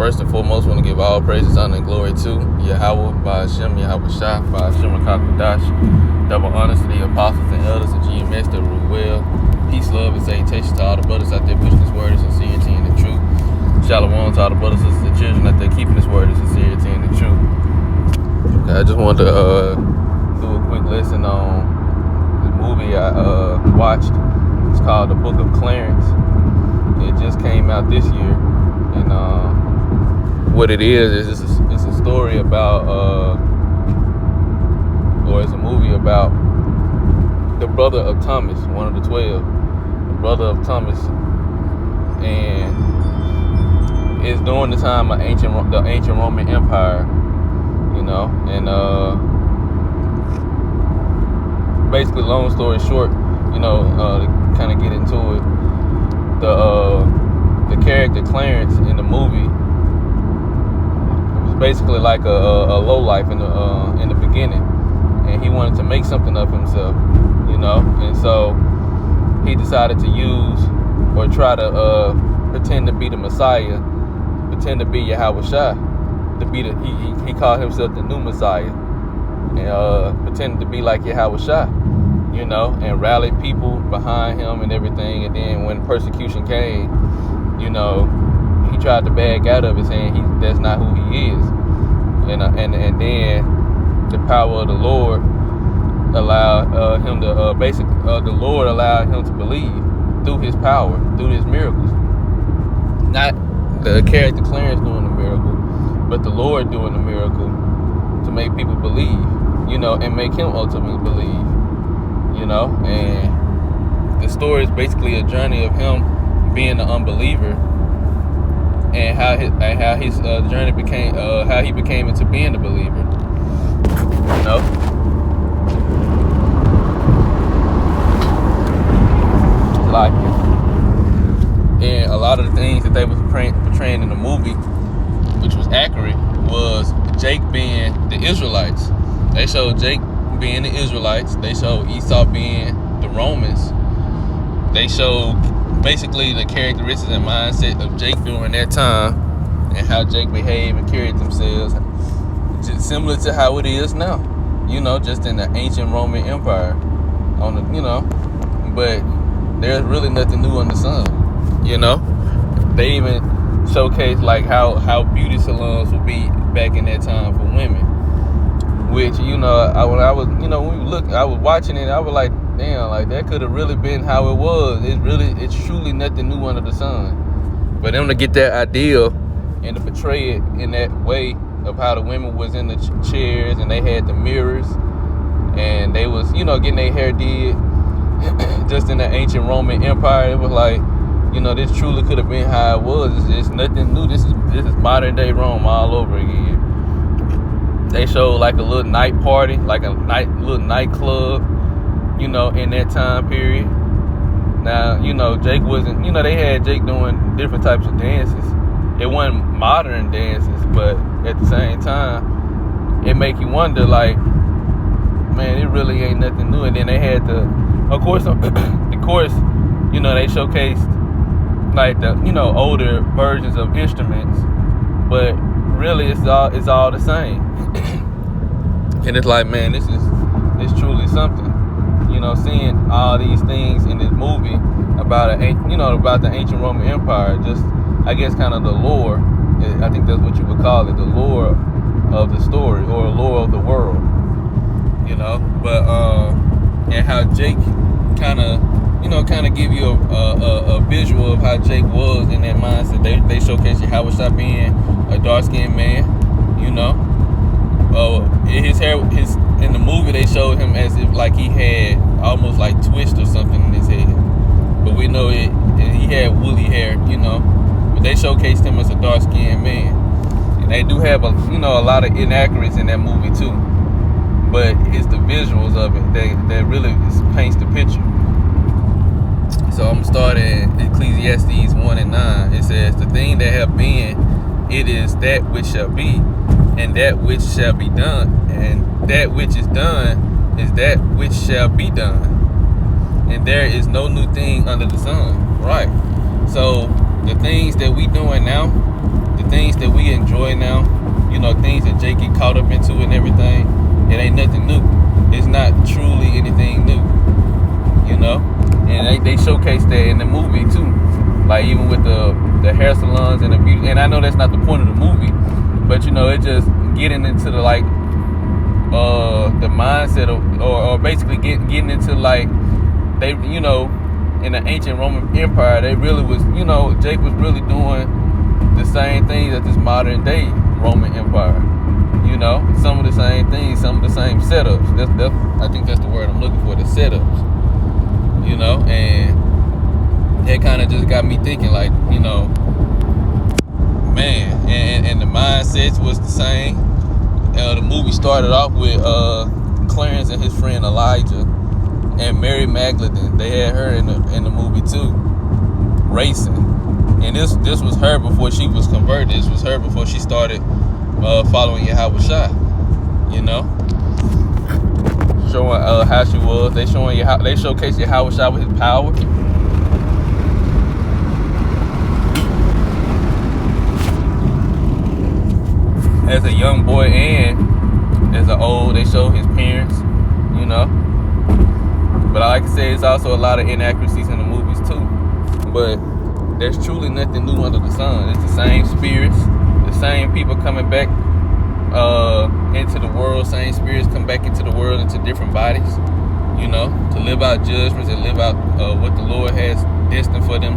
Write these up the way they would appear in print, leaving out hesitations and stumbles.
First and foremost, want to give all praises, honor, and glory to Yahweh, by Hashem, Yahweh Shah, by Hashem, HaKadosh. Double honors to the apostles and elders of GMS that rule well. Peace, love, and salutations to all the brothers out there pushing this word of sincerity and the truth. Shalom to all the brothers and sisters and children out there keeping this word of sincerity and the truth. Okay, I just wanted to do a quick lesson on the movie I watched. It's called The Book of Clarence. It just came out this year, and what it is it's a story about, or it's a movie about the brother of Thomas, one of the 12, the brother of Thomas, and it's during the time of the ancient Roman Empire, and basically, long story short, to kind of get into it, the character Clarence in the movie was basically like a lowlife in the beginning, and he wanted to make something of himself, and so he decided to use or try to pretend to be the Messiah, pretend to be Yahweh Shah, to be he called himself the new Messiah, and pretended to be like Yahweh Shah, and rallied people behind him and everything. And then when persecution came, he tried to back out of it, saying that's not who he is. And then the power of the Lord allowed him to the Lord allowed him to believe through his power, through his miracles. Not the character Clarence doing the miracle, but the Lord doing the miracle to make people believe, and make him ultimately believe. And the story is basically a journey of him being an unbeliever, and how his journey became, how he became into being a believer. Like it. And a lot of the things that they was portraying in the movie, which was accurate, was Jake being the Israelites. They showed Jake being the Israelites. They showed Esau being the Romans. They showed basically the characteristics and mindset of Jake during that time, and how Jake behaved and carried themselves, just similar to how it is now, just in the ancient Roman Empire. But there's really nothing new under the sun. They even showcase like how beauty salons would be back in that time for women. Which, when I was watching it, I was like, damn, like that could have really been how it was. It's truly nothing new under the sun. But them to get that ideal and to portray it in that way of how the women was in the chairs, and they had the mirrors, and they was, getting their hair did just in the ancient Roman Empire. It was like, this truly could have been how it was. It's nothing new. This is modern day Rome all over again. They showed like a little night party, like a little nightclub, in that time period. Now, Jake wasn't, they had Jake doing different types of dances. It wasn't modern dances, but at the same time, it make you wonder, like, man, it really ain't nothing new. And then they had of course, they showcased like the, older versions of instruments, but really it's all the same. And it's like, man, it's truly something. Seeing all these things in this movie about the ancient Roman Empire, just, I guess, kind of the lore. I think that's what you would call it, the lore of the story, or the lore of the world. But and how Jake kind of give you a visual of how Jake was in that mindset. They showcase you how it's not being a dark-skinned man. His hair, in the movie they showed him as if like he had almost like twist or something in his head, but we know he had woolly hair, but they showcased him as a dark-skinned man. And they do have a lot of inaccuracies in that movie too, but it's the visuals of it that really paints the picture. So I'm starting Ecclesiastes 1:9. It says, the thing that have been, it is that which shall be, and that which shall be done, and that which is done is that which shall be done, and there is no new thing under the sun. Right. So the things that we doing now, the things that we enjoy now, things that Jake get caught up into and everything, it ain't nothing new. It's not truly anything new, and they showcase that in the movie too, like even with the hair salons and the beauty. And I know that's not the point of the movie, but it just getting into the the mindset of, or basically getting into like they, in the ancient Roman Empire, they really was, Jake was really doing the same things as this modern day Roman Empire. Some of the same things, some of the same setups. That's I think that's the word I'm looking for, the setups. And that kind of just got me thinking, like, man, and the mindsets was the same. The movie started off with Clarence and his friend Elijah and Mary Magdalene. They had her in the movie too, racing. And this was her before she was converted. This was her before she started following Yahweh Shai. Showing how she was. They showing you how they showcase Yahweh Shai with his power. As a young boy and as an old, they show his parents, But like I said, it's also a lot of inaccuracies in the movies too. But there's truly nothing new under the sun. It's the same spirits, the same people coming back into the world, same spirits come back into the world into different bodies, to live out judgments and live out what the Lord has destined for them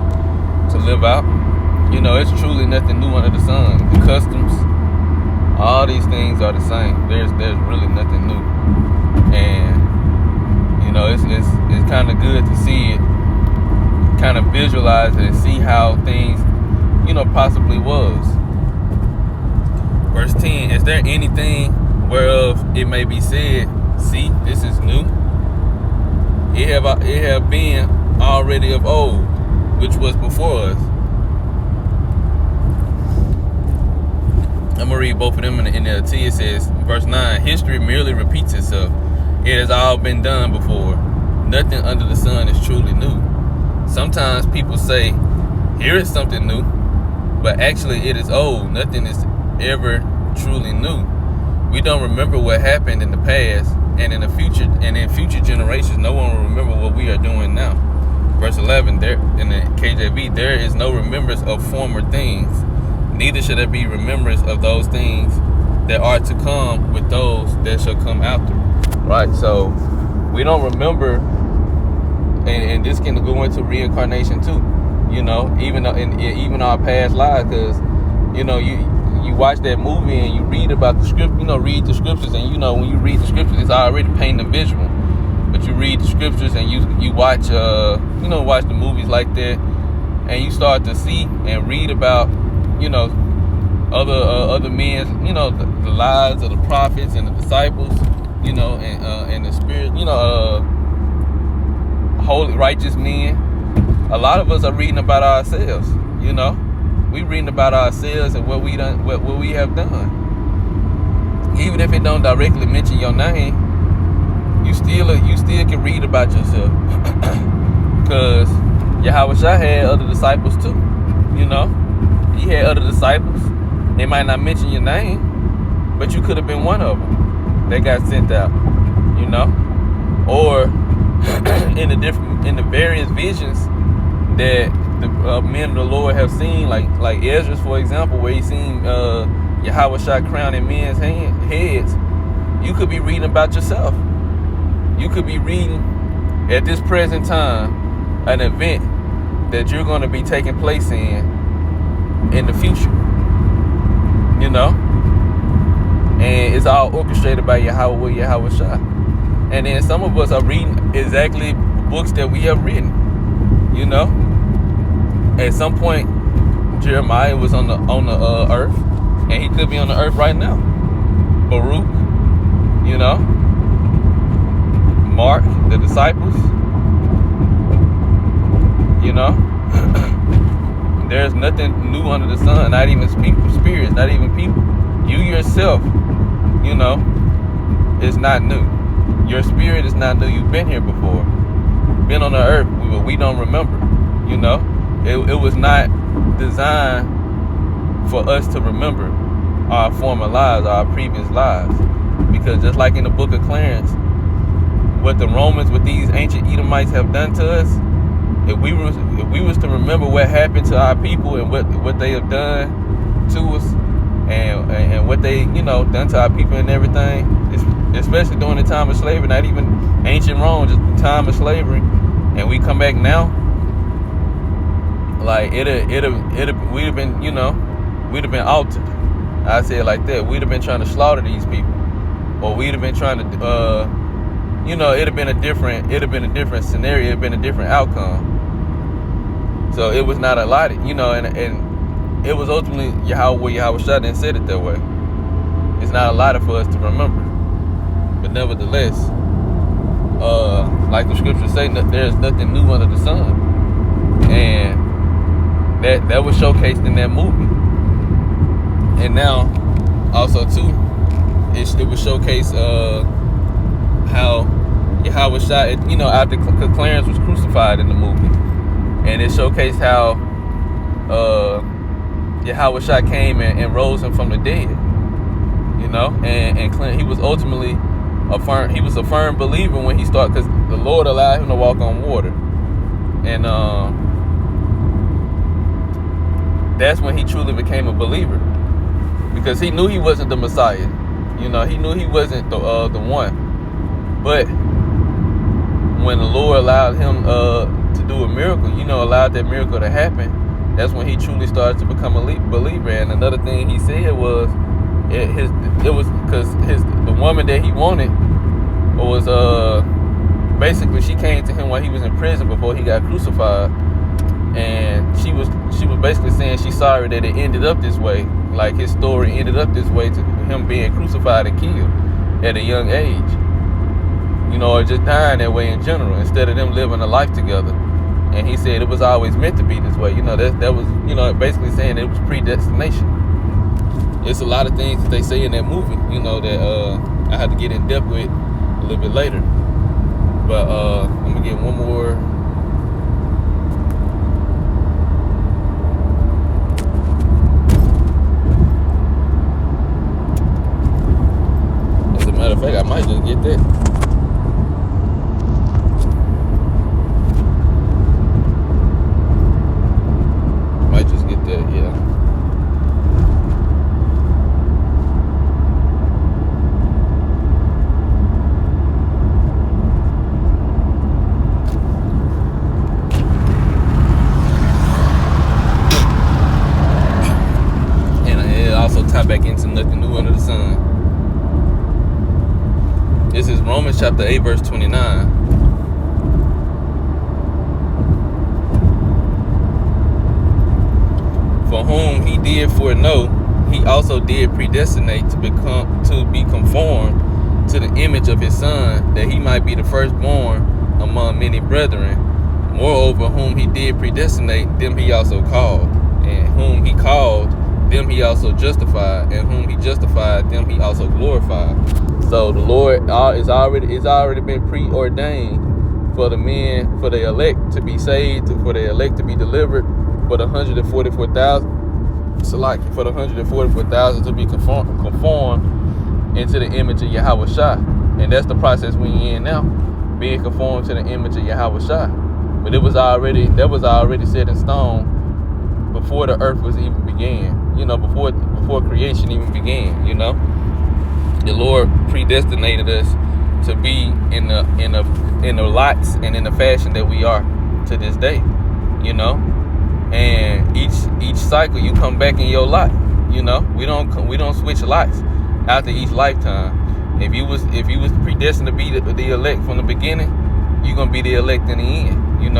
to live out. It's truly nothing new under the sun. The customs, all these things are the same. There's really nothing new. And it's kind of good to see it, kind of visualize it and see how things possibly was. Verse 10, is there anything whereof it may be said, see, this is new? It have been already of old, which was before us. I'm going to read both of them in the NLT. It says, verse 9, history merely repeats itself. It has all been done before. Nothing under the sun is truly new. Sometimes people say, here is something new, but actually it is old. Nothing is ever truly new. We don't remember what happened in the past, and in future generations, no one will remember what we are doing now. Verse 11, there in the KJV, there is no remembrance of former things, neither shall there be remembrance of those things that are to come with those that shall come after. Right, so we don't remember, and this can go into reincarnation too. Even in our past lives, because you watch that movie and you read about the script, read the scriptures, and when you read the scriptures, it's already painting a visual. But you read the scriptures and you watch watch the movies like that, and you start to see and read about other men, the lives of the prophets and the disciples, and the spirit, holy righteous men. A lot of us are reading about ourselves, we reading about ourselves and what we have done. Even if it don't directly mention your name, you still can read about yourself. Because Yahweh Shai had other disciples too. He had other disciples. They might not mention your name, but you could have been one of them that got sent out. Or in the various visions that the men of the Lord have seen, like Ezra, for example, where he seen Yahweh Shai crowning men's heads. You could be reading about yourself. You could be reading at this present time an event that you're going to be taking place in the future. And it's all orchestrated by Yahweh Shai. And then some of us are reading exactly books that we have written. At some point, Jeremiah was on the earth, and he could be on the earth right now. Baruch, Mark, the disciples, there's nothing new under the sun, not even spirits, not even people. You yourself, is not new. Your spirit is not new. You've been here before, been on the earth, but we don't remember. It was not designed for us to remember our former lives, our previous lives. Because just like in the book of Clarence, what the Romans, what these ancient Edomites have done to us, if we was to remember what happened to our people and what they have done to us, and what they done to our people and everything, especially during the time of slavery, not even ancient Rome, just the time of slavery, and we come back now, like we'd have been altered. I say it like that. We'd have been trying to slaughter these people, or we'd have been trying to it'd have been a different scenario, it'd have been a different outcome. So it was not allotted, and it was ultimately Yahweh Shah and said it that way. It's not allotted for us to remember. But nevertheless, like the scriptures say, there's nothing new under the sun. And that was showcased in that movie. And now, also too, it was showcased how Yahweh Shah, after Clarence was crucified in the movie. And it showcased how Yahweh Shah came and rose him from the dead. And Clarence, he was ultimately a firm believer when he started, because the Lord allowed him to walk on water. And that's when he truly became a believer. Because he knew he wasn't the Messiah. He knew he wasn't the one. But when the Lord allowed him to do a miracle, allowed that miracle to happen, that's when he truly started to become a believer. And another thing he said was, it was because the woman that he wanted was basically, she came to him while he was in prison before he got crucified, and she was basically saying she's sorry that it ended up this way, like his story ended up this way, to him being crucified and killed at a young age, or just dying that way in general, instead of them living a life together. And he said it was always meant to be this way. That was basically saying it was predestination. It's a lot of things that they say in that movie, that I had to get in depth with a little bit later. But I'm gonna get one more. As a matter of fact, I might just get that. Yeah. And it also tie back into nothing new under the sun. This is Romans chapter 8, verse 29. For whom he did foreknow, he also did predestinate to be conformed to the image of his Son, that he might be the firstborn among many brethren. Moreover, whom he did predestinate, them he also called. And whom he called, them he also justified. And whom he justified, them he also glorified. So the Lord it's already been preordained for the men, for the elect to be saved, for the elect to be delivered, for the 144,000, for the 144,000 to be conformed into the image of Yahweh Shah. And that's the process we're in now, being conformed to the image of Yahweh Shah. But that was already set in stone before the earth was even began, before creation even began, The Lord predestinated us to be in the lots and in the fashion that we are to this day, And each cycle you come back in your lot, we don't switch lots after each lifetime. If you was predestined to be the elect from the beginning, you're gonna be the elect in the end. You're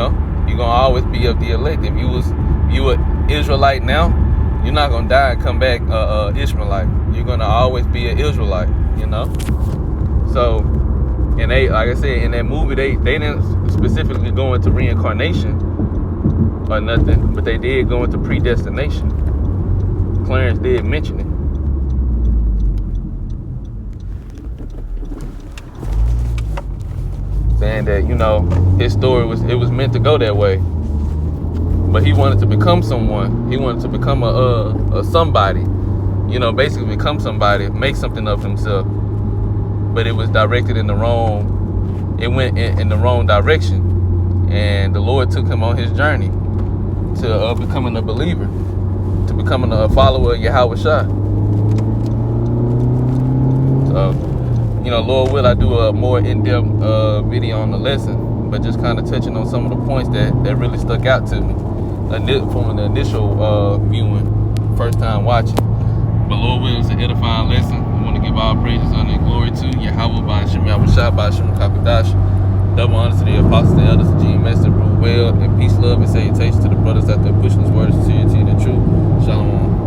gonna always be of the elect. If you an Israelite now, you're not gonna die and come back Ishmaelite. You're gonna always be an Israelite. So, and they, like I said, in that movie, they didn't specifically go into reincarnation or nothing, but they did go into predestination. Clarence did mention it. Saying that, his story was meant to go that way. but he wanted to become someone. He wanted to become a somebody, basically become somebody, make something of himself. But it was directed in the wrong. It went in the wrong direction, and the Lord took him on his journey to becoming a believer, to becoming a follower of Yahweh Shah. So, Lord will, I do a more in-depth video on the lesson, but just kind of touching on some of the points that really stuck out to me from the initial viewing, first time watching. But Lord will, it's an edifying lesson. I want to give all praises, honor, and glory to Yahweh by Hashem Yahushua by Hashem Kakadash. Double honors to the apostles, the elders, the GMS, that rule well, and peace, love, and salutation to the brothers out there pushing this word of sincerity and the truth. Shalom.